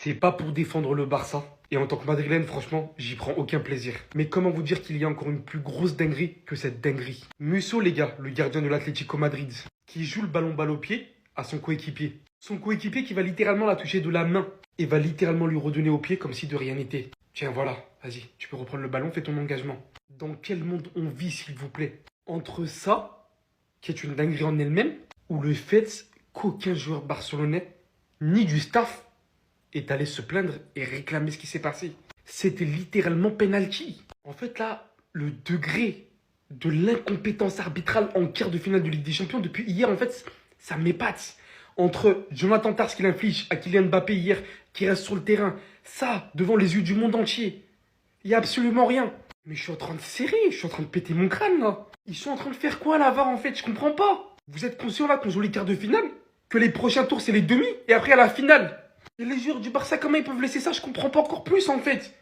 C'est pas pour défendre le Barça. Et en tant que Madrilène, franchement, j'y prends aucun plaisir. Mais comment vous dire qu'il y a encore une plus grosse dinguerie que cette dinguerie? Musso, les gars, le gardien de l'Atlético Madrid, qui joue le ballon balle au pied à son coéquipier. Son coéquipier qui va littéralement la toucher de la main et va littéralement lui redonner au pied comme si de rien n'était. Tiens, voilà, vas-y, tu peux reprendre le ballon, fais ton engagement. Dans quel monde on vit, s'il vous plaît? Entre ça, qui est une dinguerie en elle-même, ou le fait qu'aucun joueur barcelonais, ni du staff, est allé se plaindre et réclamer ce qui s'est passé. C'était littéralement penalty. En fait, là, le degré de l'incompétence arbitrale en quart de finale de Ligue des Champions depuis hier, en fait, ça m'épate. Entre Jonathan Tars qui l'inflige à Kylian Mbappé hier, qui reste sur le terrain, ça, devant les yeux du monde entier, il n'y a absolument rien. Mais je suis en train de serrer, je suis en train de péter mon crâne, là. Ils sont en train de faire quoi, la VAR, en fait? Je comprends pas. Vous êtes conscient, là, qu'on joue les quarts de finale? Que les prochains tours, c'est les demi, et après, à la finale. Et les joueurs du Barça, comment ils peuvent laisser ça? Je comprends pas encore plus, en fait.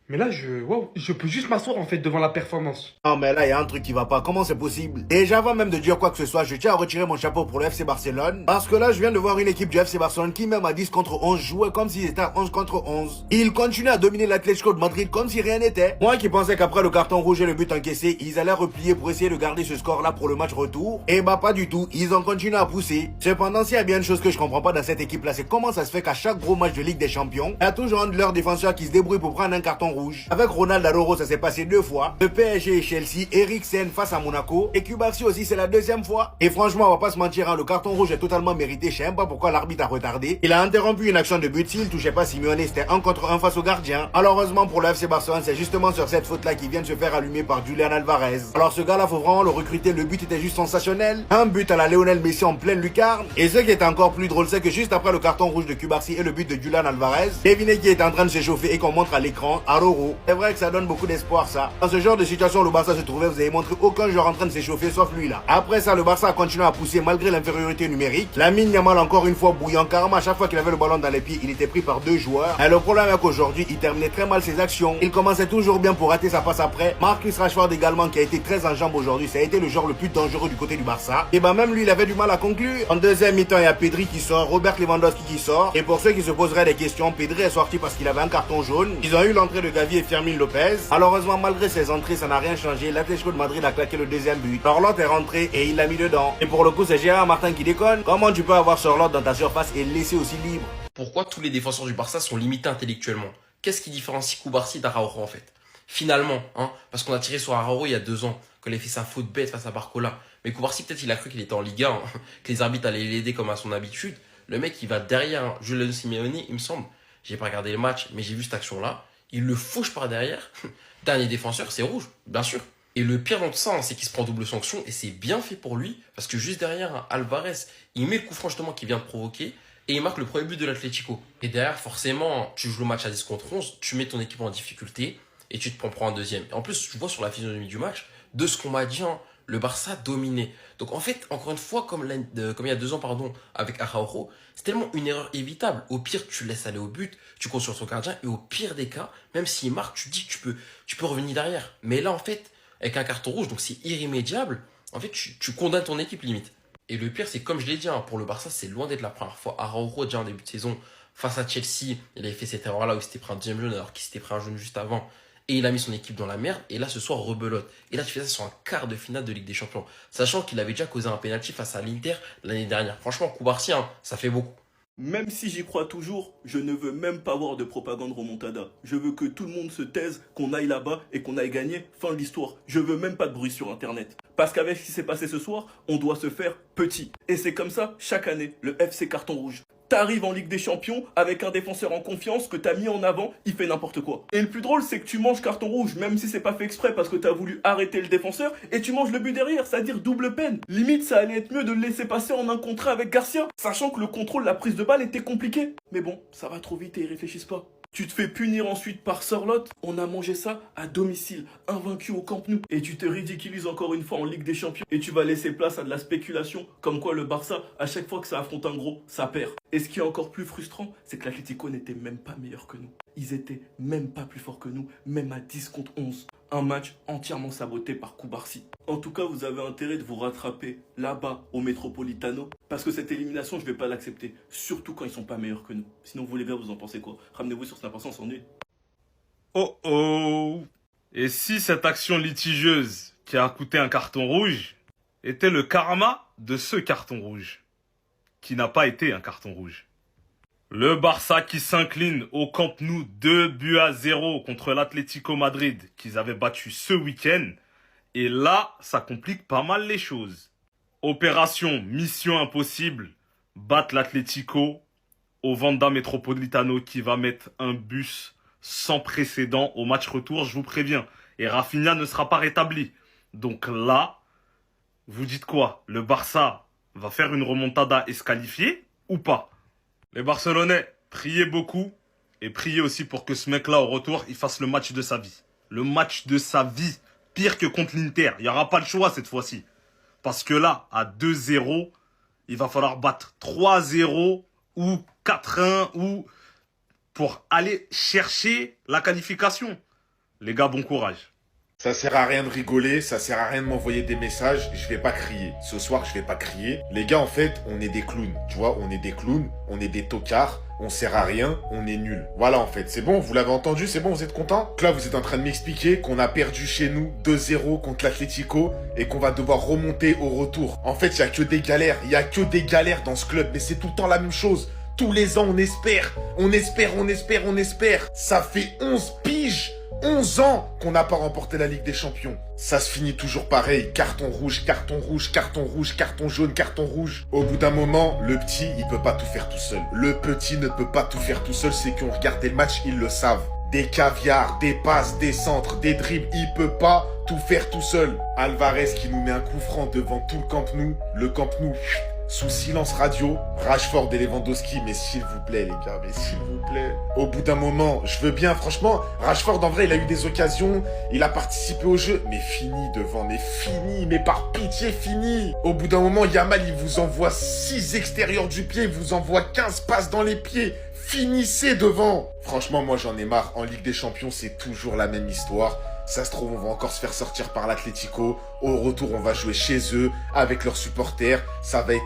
Mais là, je peux juste m'asseoir, en fait, devant la performance. Non, mais là, il y a un truc qui va pas. Comment c'est possible? Déjà, avant même de dire quoi que ce soit, je tiens à retirer mon chapeau pour le FC Barcelone. Parce que là, je viens de voir une équipe du FC Barcelone qui, même à 10 contre 11, jouait comme s'ils étaient à 11 contre 11. Ils continuent à dominer l'Atlético de Madrid comme si rien n'était. Moi qui pensais qu'après le carton rouge et le but encaissé, ils allaient replier pour essayer de garder ce score-là pour le match retour. Et bah, pas du tout. Ils ont continué à pousser. Cependant, s'il y a bien une chose que je comprends pas dans cette équipe-là, c'est comment ça se fait qu'à chaque gros match de Ligue des Champions, il y a toujours un de leurs défenseurs qui se débrouille pour prendre un carton rouge. Avec Ronaldo Araujo, ça s'est passé 2 fois. Le PSG et Chelsea, Eriksen face à Monaco. Et Cubarsí aussi, c'est la 2e fois. Et franchement, on va pas se mentir, hein, le carton rouge est totalement mérité. Je sais même pas pourquoi l'arbitre a retardé. Il a interrompu une action de but. S'il touchait pas Simeone, c'était 1 contre 1 face au gardien. Malheureusement pour le FC Barcelone, c'est justement sur cette faute-là qu'il vient de se faire allumer par Julian Alvarez. Alors ce gars-là, faut vraiment le recruter. Le but était juste sensationnel. Un but à la Lionel Messi en pleine lucarne. Et ce qui est encore plus drôle, c'est que juste après le carton rouge de Cubarsí et le but de Julian Alvarez, devinez qui est en train de s'échauffer et qu'on montre à l'écran, Araujo. C'est vrai que ça donne beaucoup d'espoir, ça. Dans ce genre de situation où le Barça se trouvait, vous avez montré aucun joueur en train de s'échauffer sauf lui là. Après ça, le Barça a continué à pousser malgré l'infériorité numérique. Lamine Yamal encore une fois bouillant, carrément à chaque fois qu'il avait le ballon dans les pieds, il était pris par 2 joueurs. Et le problème est qu'aujourd'hui, il terminait très mal ses actions. Il commençait toujours bien pour rater sa passe après. Marcus Rashford également qui a été très en jambes aujourd'hui, ça a été le joueur le plus dangereux du côté du Barça. Et bah même lui, il avait du mal à conclure. En deuxième mi-temps, il y a Pedri qui sort, Robert Lewandowski qui sort. Et pour ceux qui se poseraient des questions, Pedri est sorti parce qu'il avait un carton jaune. Ils ont eu l'entrée de Gavi et Fermin Lopez. Malheureusement, malgré ses entrées, ça n'a rien changé. L'Atlético de Madrid a claqué le 2e but. Sorloth est rentré et il l'a mis dedans. Et pour le coup, c'est Gérard Martin qui déconne. Comment tu peux avoir Sorloth dans ta surface et le laisser aussi libre? Pourquoi tous les défenseurs du Barça sont limités intellectuellement? Qu'est-ce qui différencie Cubarsí d'Araujo en fait? Finalement, hein, parce qu'on a tiré sur Araujo il y a 2 ans, qu'il a fait sa faute bête face à Barcola. Mais Cubarsí, peut-être il a cru qu'il était en Ligue 1, hein, que les arbitres allaient l'aider comme à son habitude. Le mec, il va derrière hein, Julen Simeone, il me semble. J'ai pas regardé le match, mais j'ai vu cette action-là. Il le fauche par derrière. Dernier défenseur, c'est rouge, bien sûr. Et le pire dans tout ça, hein, c'est qu'il se prend double sanction et c'est bien fait pour lui parce que juste derrière, hein, Alvarez, il met le coup franc justement qu'il vient de provoquer et il marque le premier but de l'Atlético. Et derrière, forcément, tu joues le match à 10 contre 11, tu mets ton équipe en difficulté et tu te prends un deuxième. Et en plus, je vois sur la physionomie du match, de ce qu'on m'a dit, hein, le Barça dominé. Donc en fait, encore une fois, comme il y a 2 ans pardon, avec Araujo, c'est tellement une erreur évitable. Au pire, tu laisses aller au but, tu comptes sur ton gardien et au pire des cas, même s'il marque, tu te dis que tu peux revenir derrière. Mais là, en fait, avec un carton rouge, donc c'est irrémédiable, en fait, tu condamnes ton équipe limite. Et le pire, c'est comme je l'ai dit, hein, pour le Barça, c'est loin d'être la première fois. Araujo, déjà en début de saison, face à Chelsea, il avait fait cette erreur-là où il s'était pris un 2e jaune alors qu'il s'était pris un jaune juste avant. Et il a mis son équipe dans la merde. Et là, ce soir, rebelote. Et là, tu fais ça sur un quart de finale de Ligue des Champions. Sachant qu'il avait déjà causé un penalty face à l'Inter l'année dernière. Franchement, Cubarsí, hein, ça fait beaucoup. Même si j'y crois toujours, je ne veux même pas voir de propagande remontada. Je veux que tout le monde se taise, qu'on aille là-bas et qu'on aille gagner. Fin de l'histoire. Je veux même pas de bruit sur Internet. Parce qu'avec ce qui s'est passé ce soir, on doit se faire petit. Et c'est comme ça, chaque année, le FC carton rouge. T'arrives en Ligue des Champions avec un défenseur en confiance que t'as mis en avant, il fait n'importe quoi. Et le plus drôle, c'est que tu manges carton rouge, même si c'est pas fait exprès parce que t'as voulu arrêter le défenseur, et tu manges le but derrière, c'est-à-dire double peine. Limite, ça allait être mieux de le laisser passer en un contre un avec Garcia, sachant que le contrôle, la prise de balle était compliqué. Mais bon, ça va trop vite et ils réfléchissent pas. Tu te fais punir ensuite par Sorloth. On a mangé ça à domicile, invaincu au Camp Nou. Et tu te ridiculises encore une fois en Ligue des Champions. Et tu vas laisser place à de la spéculation, comme quoi le Barça, à chaque fois que ça affronte un gros, ça perd. Et ce qui est encore plus frustrant, c'est que l'Atlético n'était même pas meilleur que nous. Ils étaient même pas plus forts que nous, même à 10 contre 11. Un match entièrement saboté par Koubarsi. En tout cas, vous avez intérêt de vous rattraper là-bas au Metropolitano. Parce que cette élimination, je vais pas l'accepter. Surtout quand ils sont pas meilleurs que nous. Sinon, vous les gars, vous en pensez quoi? Ramenez-vous sur Snap, on s'ennuie. Oh oh! Et si cette action litigieuse qui a coûté un carton rouge était le karma de ce carton rouge, qui n'a pas été un carton rouge? Le Barça qui s'incline au Camp Nou 2-0 contre l'Atlético Madrid qu'ils avaient battu ce week-end. Et là, ça complique pas mal les choses. Opération Mission Impossible, battre l'Atlético au Wanda Metropolitano qui va mettre un bus sans précédent au match retour, je vous préviens. Et Rafinha ne sera pas rétabli. Donc là, vous dites quoi? Le Barça va faire une remontada et se qualifier ou pas? Les Barcelonais, priez beaucoup et priez aussi pour que ce mec-là, au retour, il fasse le match de sa vie. Le match de sa vie, pire que contre l'Inter. Il n'y aura pas le choix cette fois-ci. Parce que là, à 2-0, il va falloir battre 3-0 ou 4-1 ou pour aller chercher la qualification. Les gars, bon courage. Ça sert à rien de rigoler, ça sert à rien de m'envoyer des messages, je vais pas crier. Ce soir, je vais pas crier. Les gars, en fait, on est des clowns. Tu vois, on est des clowns, on est des tocards, on sert à rien, on est nuls. Voilà, en fait, c'est bon, vous l'avez entendu, c'est bon, vous êtes contents? Là, vous êtes en train de m'expliquer qu'on a perdu chez nous 2-0 contre l'Atlético et qu'on va devoir remonter au retour. En fait, il y a que des galères, il y a que des galères dans ce club, mais c'est tout le temps la même chose. Tous les ans, on espère. Ça fait 11 piges, 11 ans qu'on n'a pas remporté la Ligue des Champions. Ça se finit toujours pareil. Carton rouge, carton rouge, carton rouge, carton jaune, carton rouge. Au bout d'un moment, le petit, il peut pas tout faire tout seul. Le petit ne peut pas tout faire tout seul. Ceux qui ont regardé le match, ils le savent. Des caviars, des passes, des centres, des dribbles, il peut pas tout faire tout seul. Alvarez qui nous met un coup franc devant tout le Camp Nou. Le Camp Nou, sous silence radio, Rashford et Lewandowski, mais s'il vous plaît les gars, mais s'il vous plaît. Au bout d'un moment, je veux bien, franchement, Rashford en vrai il a eu des occasions, il a participé au jeu, mais fini devant, mais par pitié fini. Au bout d'un moment, Yamal il vous envoie 6 extérieurs du pied, il vous envoie 15 passes dans les pieds. Finissez devant. Franchement, moi j'en ai marre, en Ligue des Champions c'est toujours la même histoire. Ça se trouve, on va encore se faire sortir par l'Atlético. Au retour, on va jouer chez eux, avec leurs supporters. Ça va être...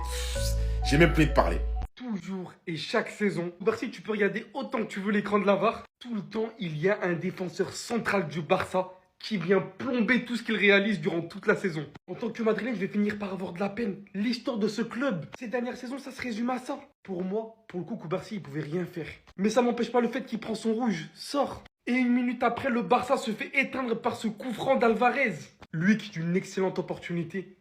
J'ai même plus de parler. Toujours et chaque saison, Barça, tu peux regarder autant que tu veux l'écran de la VAR. Tout le temps, il y a un défenseur central du Barça qui vient plomber tout ce qu'il réalise durant toute la saison. En tant que Madrilène, je vais finir par avoir de la peine. L'histoire de ce club, ces dernières saisons, ça se résume à ça. Pour moi, pour le coup, Koubarsi, il pouvait rien faire. Mais ça n'empêche pas le fait qu'il prend son rouge, sort. Et une minute après, le Barça se fait éteindre par ce coup franc d'Alvarez. Lui qui est une excellente opportunité.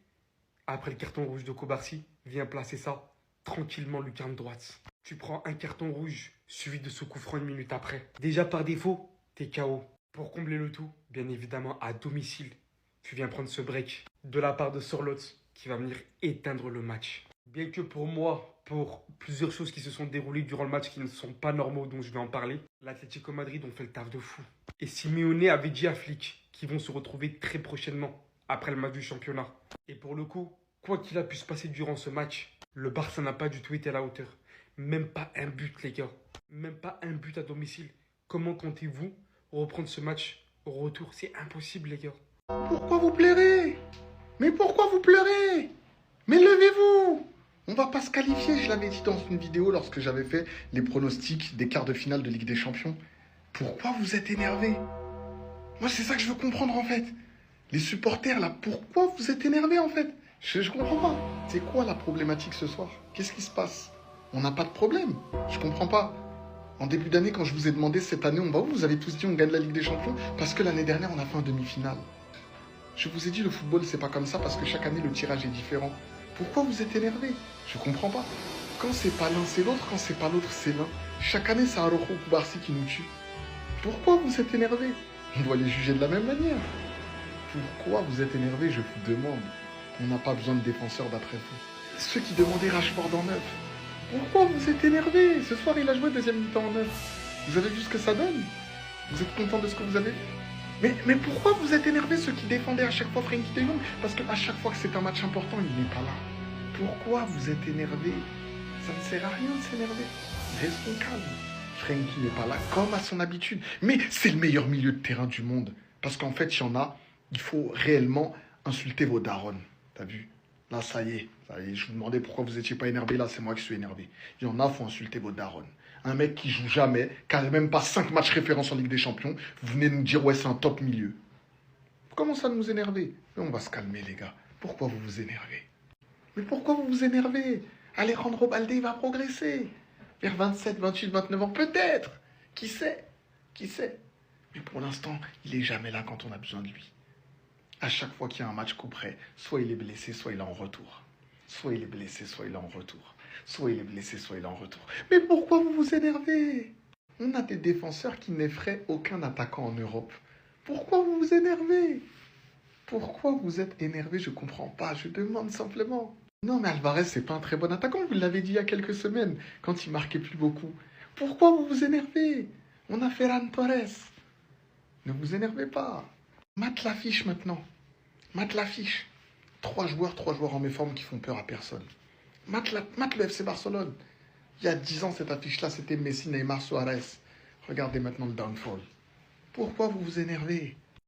Après le carton rouge de Koubarsi, vient placer ça tranquillement lucarne droite. Tu prends un carton rouge suivi de ce coup franc une minute après. Déjà par défaut, t'es KO. Pour combler le tout, bien évidemment à domicile, tu viens prendre ce break de la part de Sorloth qui va venir éteindre le match. Bien que pour moi, pour plusieurs choses qui se sont déroulées durant le match qui ne sont pas normaux, dont je vais en parler, l'Atlético Madrid ont fait le taf de fou. Et Simeone avait dit à Flick qu'ils vont se retrouver très prochainement après le match du championnat. Et pour le coup, quoi qu'il a pu se passer durant ce match, le Barça n'a pas du tout été à la hauteur. Même pas un but, les gars. Même pas un but à domicile. Comment comptez-vous reprendre ce match au retour? C'est impossible, les gars. Pourquoi vous pleurez? Mais pourquoi vous pleurez? Mais levez-vous! On va pas se qualifier, je l'avais dit dans une vidéo lorsque j'avais fait les pronostics des quarts de finale de Ligue des Champions. Pourquoi vous êtes énervés? Moi, c'est ça que je veux comprendre en fait. Les supporters là, pourquoi vous êtes énervés en fait? Je comprends pas. C'est quoi la problématique ce soir? Qu'est-ce qui se passe? On n'a pas de problème. Je comprends pas. En début d'année, quand je vous ai demandé cette année, on va où? Vous avez tous dit on gagne la Ligue des Champions parce que l'année dernière, on a fait un demi-finale. Je vous ai dit le football, c'est pas comme ça parce que chaque année, le tirage est différent. Pourquoi vous êtes énervés? Je comprends pas. Quand c'est pas l'un, c'est l'autre. Quand c'est pas l'autre, c'est l'un. Chaque année, c'est Araujo ou Koubarsi qui nous tue. Pourquoi vous êtes énervés? On doit les juger de la même manière. Pourquoi vous êtes énervés? Je vous demande. On n'a pas besoin de défenseurs d'après vous. Ceux qui demandaient Rashford en neuf. Pourquoi vous êtes énervés? Ce soir, il a joué deuxième mi-temps en neuf. Vous avez vu ce que ça donne? Vous êtes content de ce que vous avez vu? Mais pourquoi vous êtes énervés, ceux qui défendaient à chaque fois Frenkie de Jong? Parce qu'à chaque fois que c'est un match important, il n'est pas là. Pourquoi vous êtes énervés? Ça ne sert à rien de s'énerver. Restons calmes. Frenkie n'est pas là, comme à son habitude. Mais c'est le meilleur milieu de terrain du monde. Parce qu'en fait, il y en a, il faut réellement insulter vos darons. T'as vu? Là, ça y est. Je vous demandais pourquoi vous n'étiez pas énervé. Là, c'est moi qui suis énervé. Il y en a, il faut insulter vos darons. Un mec qui joue jamais, qui n'a même pas 5 matchs référence en Ligue des Champions, vous venez nous dire, ouais, c'est un top milieu. Vous commencez à nous énerver. Mais on va se calmer, les gars. Pourquoi vous vous énervez? Mais pourquoi vous vous énervez? Alejandro Balde va progresser. Vers 27, 28, 29 ans, peut-être. Qui sait? Qui sait? Mais pour l'instant, il est jamais là quand on a besoin de lui. À chaque fois qu'il y a un match coup près, soit il est blessé, soit il est en retour. Soit il est blessé, soit il est en retour. Soit il est blessé, soit il est en retour. Mais pourquoi vous vous énervez? On a des défenseurs qui n'effraient aucun attaquant en Europe. Pourquoi vous vous énervez? Pourquoi vous êtes énervé? Je comprends pas, je demande simplement. Non mais Alvarez, c'est pas un très bon attaquant, vous l'avez dit il y a quelques semaines, quand il marquait plus beaucoup. Pourquoi vous vous énervez? On a Ferran Torres. Ne vous énervez pas. Mate l'affiche maintenant. Mate l'affiche. 3 joueurs en méforme qui font peur à personne. Mate le FC Barcelone. Il y a 10 ans, cette affiche-là, c'était Messi, Neymar, Suarez. Regardez maintenant le downfall. Pourquoi vous vous énervez?